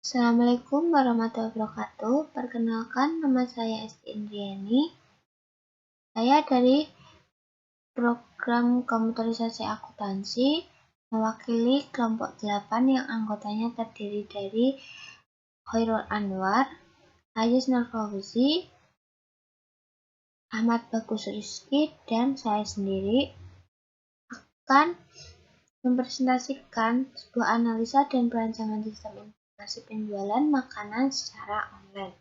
Assalamualaikum warahmatullahi wabarakatuh. Perkenalkan, nama saya Esti Indriani. Saya dari program komputerisasi akuntansi, mewakili kelompok 8 yang anggotanya terdiri dari Khairul Anwar, Aziz Nur Fauzi, Ahmad Bagus Rizky, dan saya sendiri akan mempresentasikan sebuah analisa dan perancangan sistem informasi penjualan makanan secara online.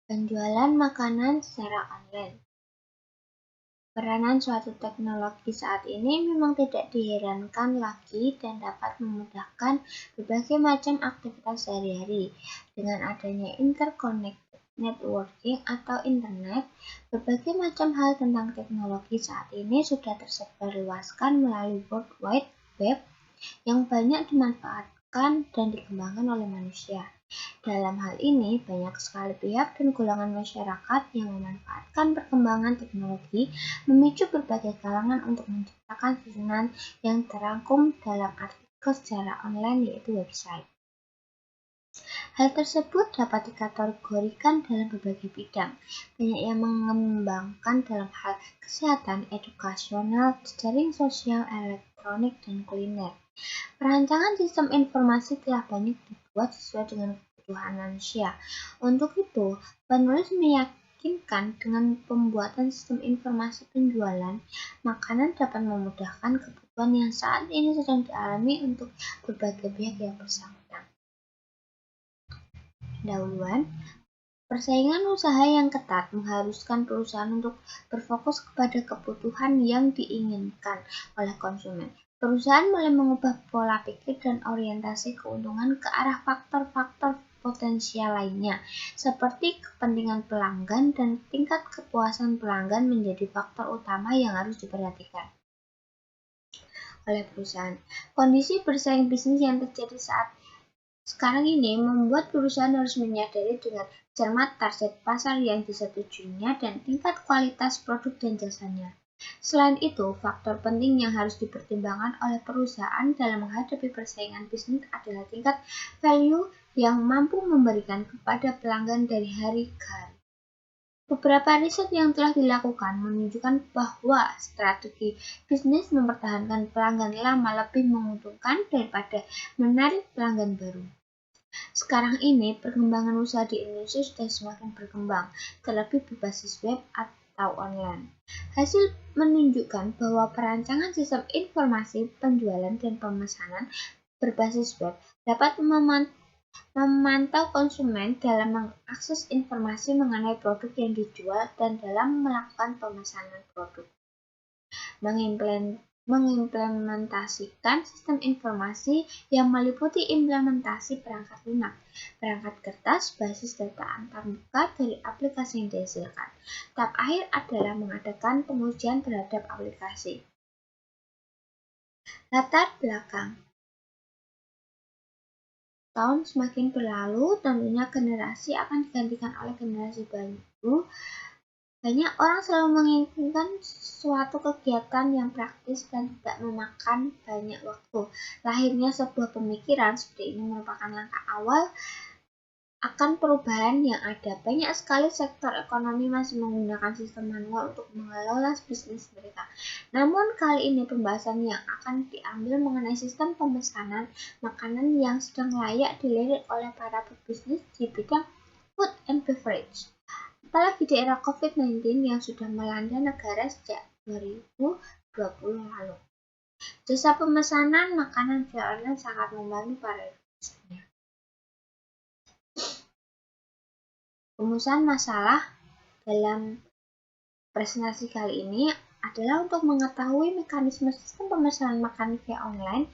Penjualan makanan secara online. Peranan suatu teknologi saat ini memang tidak diherankan lagi dan dapat memudahkan berbagai macam aktivitas sehari-hari. Dengan adanya interconnected networking atau internet, berbagai macam hal tentang teknologi saat ini sudah tersebarluaskan melalui World Wide Web yang banyak dimanfaatkan dan dikembangkan oleh manusia. Dalam hal ini, banyak sekali pihak dan golongan masyarakat yang memanfaatkan perkembangan teknologi memicu berbagai kalangan untuk menciptakan susunan yang terangkum dalam artikel secara online, yaitu website. Hal tersebut dapat dikategorikan dalam berbagai bidang. Banyak yang mengembangkan dalam hal kesehatan, edukasional, jejaring sosial, elektronik, dan kuliner. Perancangan sistem informasi telah banyak dibuat sesuai dengan kebutuhan manusia. Untuk itu, penulis meyakinkan dengan pembuatan sistem informasi penjualan makanan dapat memudahkan kebutuhan yang saat ini sedang dialami untuk berbagai pihak yang bersangkutan. Pendahuluan, persaingan usaha yang ketat mengharuskan perusahaan untuk berfokus kepada kebutuhan yang diinginkan oleh konsumen. Perusahaan mulai mengubah pola pikir dan orientasi keuntungan ke arah faktor-faktor potensial lainnya, seperti kepentingan pelanggan dan tingkat kepuasan pelanggan menjadi faktor utama yang harus diperhatikan oleh perusahaan. Kondisi bersaing bisnis yang terjadi saat sekarang ini membuat perusahaan harus menyadari dengan cermat target pasar yang disetujuinya dan tingkat kualitas produk dan jasanya. Selain itu, faktor penting yang harus dipertimbangkan oleh perusahaan dalam menghadapi persaingan bisnis adalah tingkat value yang mampu memberikan kepada pelanggan dari hari ke hari. Beberapa riset yang telah dilakukan menunjukkan bahwa strategi bisnis mempertahankan pelanggan lama lebih menguntungkan daripada menarik pelanggan baru. Sekarang ini, perkembangan usaha di Indonesia sudah semakin berkembang, terlebih berbasis web atau online. Hasil menunjukkan bahwa perancangan sistem informasi penjualan dan pemesanan berbasis web dapat memantau konsumen dalam mengakses informasi mengenai produk yang dijual dan dalam melakukan pemesanan produk. Mengimplementasikan sistem informasi yang meliputi implementasi perangkat lunak, perangkat kertas, basis data antarmuka dari aplikasi yang dihasilkan. Tahap akhir adalah mengadakan pengujian terhadap aplikasi. Latar belakang. Tahun semakin berlalu, tentunya generasi akan digantikan oleh generasi baru. Banyak orang selalu menginginkan suatu kegiatan yang praktis dan tidak memakan banyak waktu. Lahirnya sebuah pemikiran seperti ini merupakan langkah awal akan perubahan yang ada. Banyak sekali sektor ekonomi masih menggunakan sistem manual untuk mengelola bisnis mereka. Namun kali ini pembahasan yang akan diambil mengenai sistem pemesanan makanan yang sedang layak dilirik oleh para pebisnis di bidang food and beverage. Apalagi di era COVID-19 yang sudah melanda negara sejak 2020 lalu. Jasa pemesanan makanan via online sangat membantu para investornya. Rumusan masalah dalam presentasi kali ini adalah untuk mengetahui mekanisme sistem pemesanan makanan via online,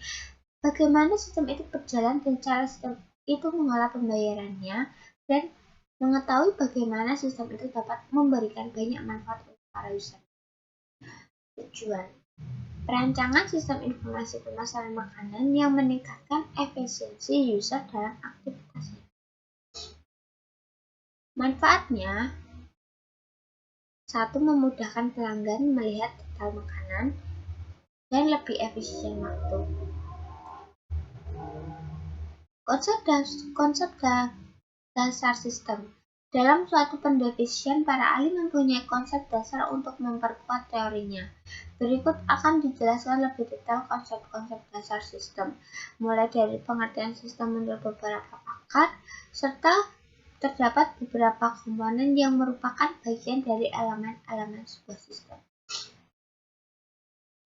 bagaimana sistem itu berjalan dan cara sistem itu mengolah pembayarannya, dan mengetahui bagaimana sistem itu dapat memberikan banyak manfaat untuk para user. Tujuan perancangan sistem informasi pemesanan makanan yang meningkatkan efisiensi user dalam aktivitasnya. Manfaatnya, 1. Memudahkan pelanggan melihat detail makanan dan lebih efisien waktu. Konsep dasar sistem. Dalam suatu pendefinisian, para ahli mempunyai konsep dasar untuk memperkuat teorinya. Berikut akan dijelaskan lebih detail konsep-konsep dasar sistem, mulai dari pengertian sistem menurut beberapa pakar, serta terdapat beberapa komponen yang merupakan bagian dari elemen-elemen sebuah sistem.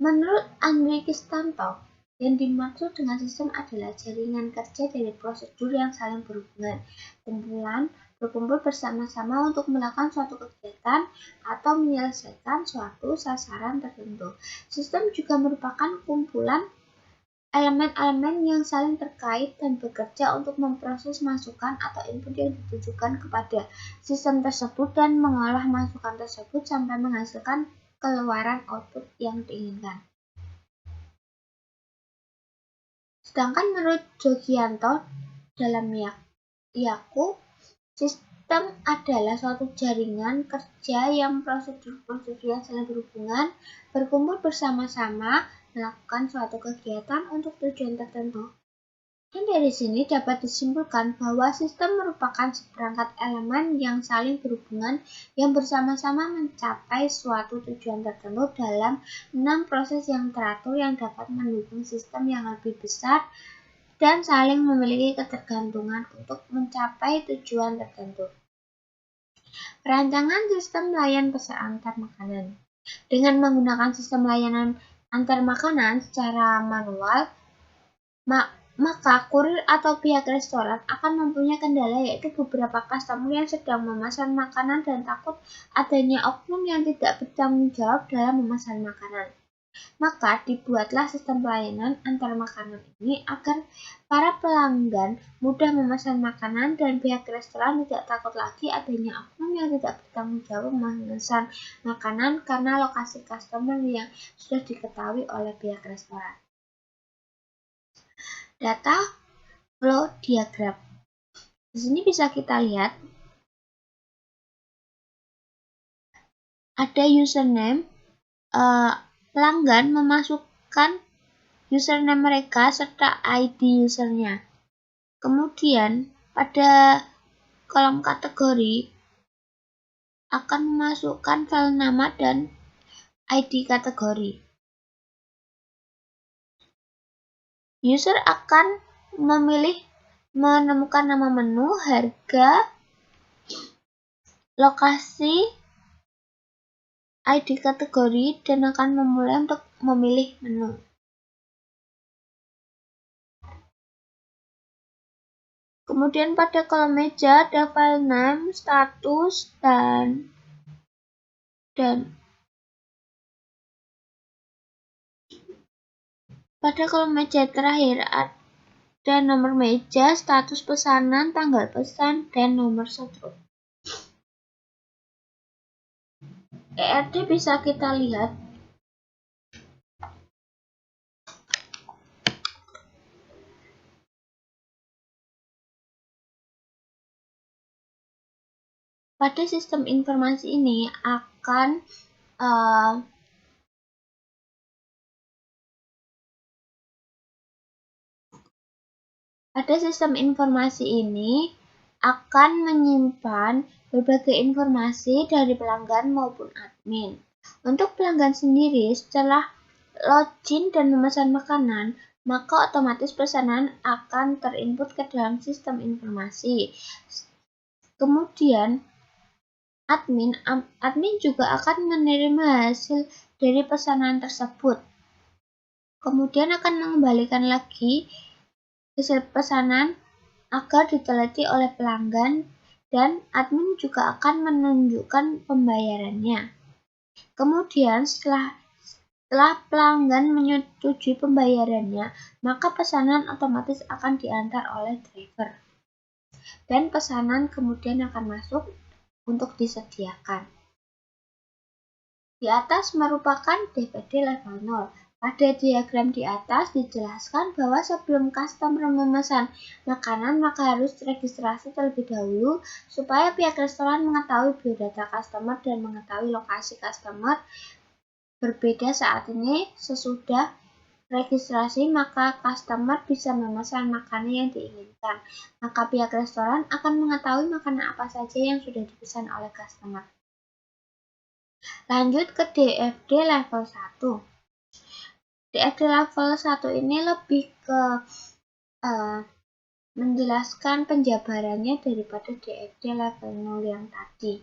Menurut Andri Kristanto, yang dimaksud dengan sistem adalah jaringan kerja dari prosedur yang saling berhubungan, kumpulan berkumpul bersama-sama untuk melakukan suatu kegiatan atau menyelesaikan suatu sasaran tertentu. Sistem juga merupakan kumpulan elemen-elemen yang saling terkait dan bekerja untuk memproses masukan atau input yang ditujukan kepada sistem tersebut dan mengolah masukan tersebut sampai menghasilkan keluaran output yang diinginkan. Sedangkan menurut Jogianto dalam Yaku, sistem adalah suatu jaringan kerja yang prosedur-prosedur yang saling berhubungan berkumpul bersama-sama melakukan suatu kegiatan untuk tujuan tertentu. Dan dari sini dapat disimpulkan bahwa sistem merupakan seperangkat elemen yang saling berhubungan yang bersama-sama mencapai suatu tujuan tertentu dalam 6 proses yang teratur yang dapat mendukung sistem yang lebih besar dan saling memiliki ketergantungan untuk mencapai tujuan tertentu. Perancangan sistem layan pesan antar makanan. Dengan menggunakan sistem layanan antar makanan secara manual, maka kurir atau pihak restoran akan mempunyai kendala, yaitu beberapa customer yang sedang memesan makanan dan takut adanya oknum yang tidak bertanggung jawab dalam memesan makanan. Maka dibuatlah sistem pelayanan antar makanan ini agar para pelanggan mudah memesan makanan dan pihak restoran tidak takut lagi adanya oknum yang tidak bertanggung jawab memesan makanan karena lokasi customer yang sudah diketahui oleh pihak restoran. Data flow diagram. Di sini bisa kita lihat ada username, pelanggan memasukkan username mereka serta ID usernya. Kemudian pada kolom kategori akan memasukkan file nama dan ID kategori. User akan menemukan nama menu, harga, lokasi, ID kategori, dan akan memulai untuk memilih menu. Kemudian pada kolom meja ada file name, status, dan pada kolom meja terakhir ada nomor meja, status pesanan, tanggal pesan, dan nomor setruk. ERD bisa kita lihat pada sistem informasi ini akan menyimpan berbagai informasi dari pelanggan maupun admin. Untuk pelanggan sendiri, setelah login dan memesan makanan, maka otomatis pesanan akan terinput ke dalam sistem informasi. Kemudian admin juga akan menerima hasil dari pesanan tersebut. Kemudian akan mengembalikan lagi hasil pesanan agar diteliti oleh pelanggan, dan admin juga akan menunjukkan pembayarannya. Kemudian setelah pelanggan menyetujui pembayarannya, maka pesanan otomatis akan diantar oleh driver. Dan pesanan kemudian akan masuk untuk disediakan. Di atas merupakan DPD level 0. Pada diagram di atas dijelaskan bahwa sebelum customer memesan makanan, maka harus registrasi terlebih dahulu supaya pihak restoran mengetahui biodata customer dan mengetahui lokasi customer. Berbeda saat ini sesudah registrasi, maka customer bisa memesan makanan yang diinginkan. Maka pihak restoran akan mengetahui makanan apa saja yang sudah dipesan oleh customer. Lanjut ke DFD level 1. DFD level 1 ini lebih ke menjelaskan penjabarannya daripada DFD level 0 yang tadi.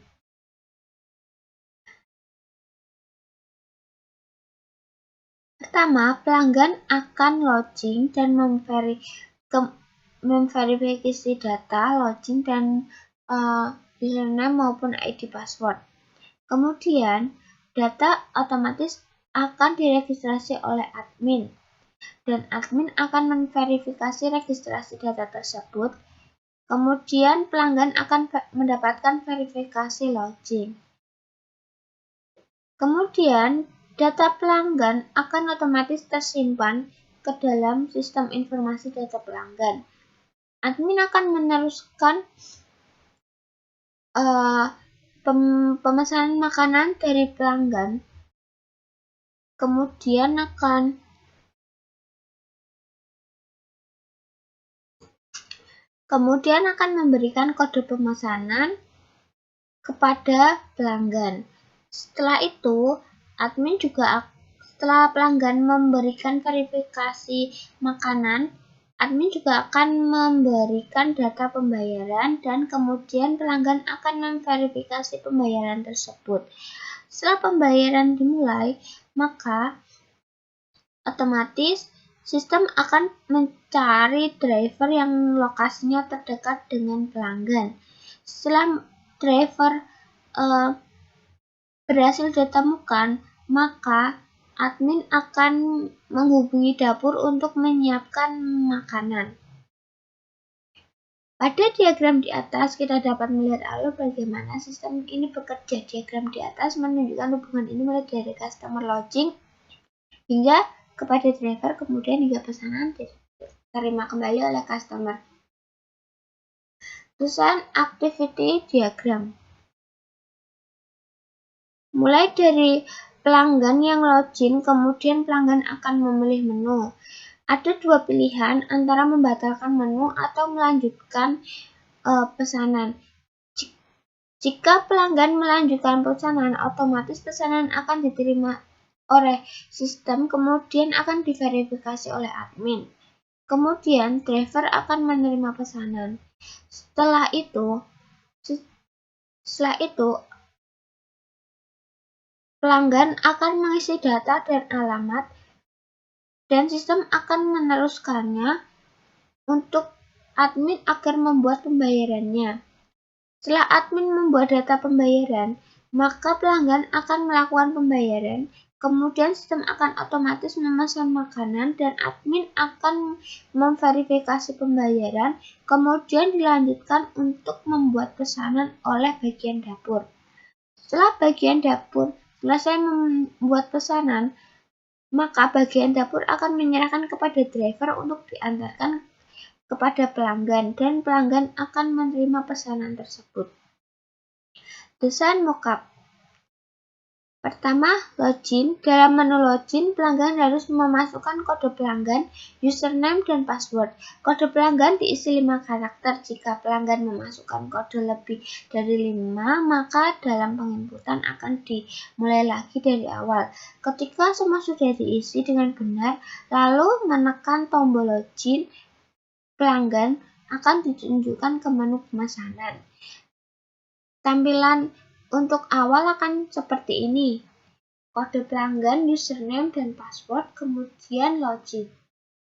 Pertama, pelanggan akan login dan memverifikasi data login dan username maupun ID password. Kemudian, data otomatis akan diregistrasi oleh admin, dan admin akan memverifikasi registrasi data tersebut. Kemudian, pelanggan akan mendapatkan verifikasi login. Kemudian, data pelanggan akan otomatis tersimpan ke dalam sistem informasi data pelanggan. Admin akan meneruskan pemesanan makanan dari pelanggan, kemudian akan memberikan kode pemesanan kepada pelanggan. Setelah itu, setelah pelanggan memberikan verifikasi makanan, admin juga akan memberikan data pembayaran dan kemudian pelanggan akan memverifikasi pembayaran tersebut. Setelah pembayaran dimulai, maka otomatis sistem akan mencari driver yang lokasinya terdekat dengan pelanggan. Setelah driver berhasil ditemukan, maka admin akan menghubungi dapur untuk menyiapkan makanan. Pada diagram di atas, kita dapat melihat alur bagaimana sistem ini bekerja. Diagram di atas menunjukkan hubungan ini mulai dari customer login hingga kepada driver, kemudian hingga pesanan diterima kembali oleh customer. Desain activity diagram. Mulai dari pelanggan yang login, kemudian pelanggan akan memilih menu. Ada dua pilihan antara membatalkan menu atau melanjutkan pesanan. Jika pelanggan melanjutkan pesanan, otomatis pesanan akan diterima oleh sistem, kemudian akan diverifikasi oleh admin. Kemudian driver akan menerima pesanan. Setelah itu pelanggan akan mengisi data dan alamat, dan sistem akan meneruskannya untuk admin agar membuat pembayarannya. Setelah admin membuat data pembayaran, maka pelanggan akan melakukan pembayaran. Kemudian sistem akan otomatis memesan makanan dan admin akan memverifikasi pembayaran, kemudian dilanjutkan untuk membuat pesanan oleh bagian dapur. Setelah bagian dapur selesai membuat pesanan, maka bagian dapur akan menyerahkan kepada driver untuk diantarkan kepada pelanggan, dan pelanggan akan menerima pesanan tersebut. Desain mockup. Pertama, login. Dalam menu login, pelanggan harus memasukkan kode pelanggan, username, dan password. Kode pelanggan diisi 5 karakter. Jika pelanggan memasukkan kode lebih dari 5, maka dalam penginputan akan dimulai lagi dari awal. Ketika semua sudah diisi dengan benar, lalu menekan tombol login, pelanggan akan ditunjukkan ke menu pemesanan. Tampilan untuk awal akan seperti ini: kode pelanggan, username, dan password, kemudian login.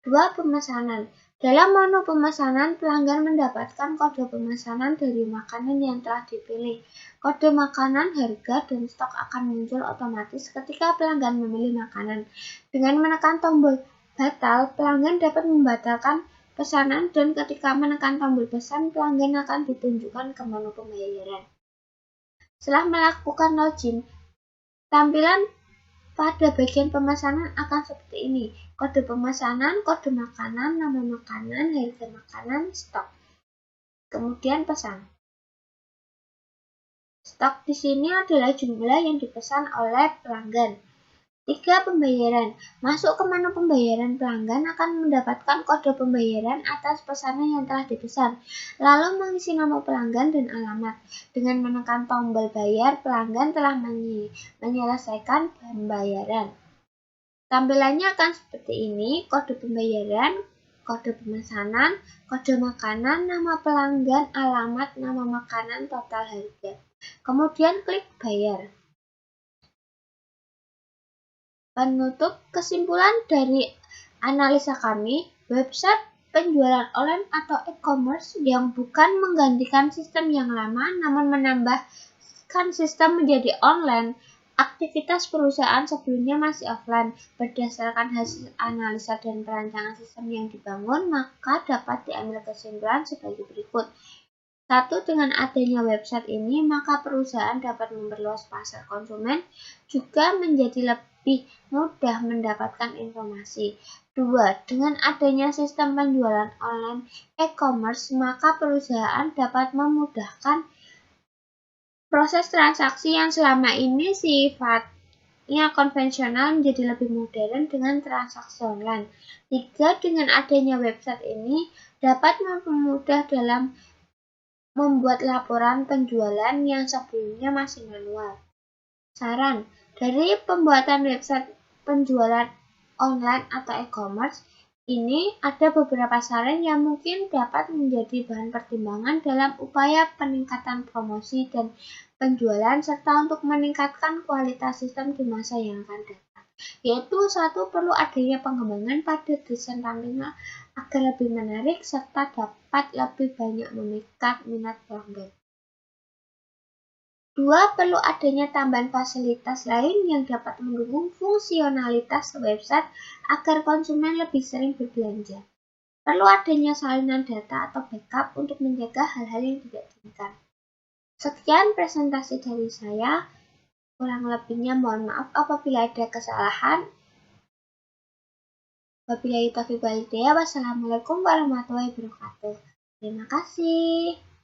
2. Pemesanan. Dalam menu pemesanan, pelanggan mendapatkan kode pemesanan dari makanan yang telah dipilih. Kode makanan, harga, dan stok akan muncul otomatis ketika pelanggan memilih makanan. Dengan menekan tombol batal, pelanggan dapat membatalkan pesanan, dan ketika menekan tombol pesan, pelanggan akan ditunjukkan ke menu pembayaran. Setelah melakukan login, tampilan pada bagian pemesanan akan seperti ini: kode pemesanan, kode makanan, nama makanan, harga makanan, stok, kemudian pesan. Stok di sini adalah jumlah yang dipesan oleh pelanggan. 3. Pembayaran. Masuk ke menu pembayaran, pelanggan akan mendapatkan kode pembayaran atas pesanan yang telah dipesan, lalu mengisi nama pelanggan dan alamat. Dengan menekan tombol bayar, pelanggan telah menyelesaikan pembayaran. Tampilannya akan seperti ini: kode pembayaran, kode pemesanan, kode makanan, nama pelanggan, alamat, nama makanan, total harga. Kemudian klik bayar. Penutup, kesimpulan dari analisa kami, website penjualan online atau e-commerce yang bukan menggantikan sistem yang lama namun menambahkan sistem menjadi online. Aktivitas perusahaan sebelumnya masih offline. Berdasarkan hasil analisa dan perancangan sistem yang dibangun, maka dapat diambil kesimpulan sebagai berikut. 1. Dengan adanya website ini, maka perusahaan dapat memperluas pasar konsumen, juga menjadi lebih mudah mendapatkan informasi. 2. Dengan adanya sistem penjualan online e-commerce, maka perusahaan dapat memudahkan proses transaksi yang selama ini sifatnya konvensional menjadi lebih modern dengan transaksi online. 3. Dengan adanya website ini dapat mempermudah dalam membuat laporan penjualan yang sebelumnya masih manual. Saran, dari pembuatan website penjualan online atau e-commerce, ini ada beberapa saran yang mungkin dapat menjadi bahan pertimbangan dalam upaya peningkatan promosi dan penjualan serta untuk meningkatkan kualitas sistem di masa yang akan datang. Yaitu 1. Perlu adanya pengembangan pada desain tampilan agar lebih menarik serta dapat lebih banyak memikat minat pelanggan. 2. Perlu adanya tambahan fasilitas lain yang dapat mendukung fungsionalitas website agar konsumen lebih sering berbelanja. Perlu adanya salinan data atau backup untuk menjaga hal-hal yang tidak diinginkan. Sekian presentasi dari saya. Kurang lebihnya mohon maaf apabila ada kesalahan. Wabillahi taufiq wal hidayah. Wassalamualaikum warahmatullahi wabarakatuh. Terima kasih.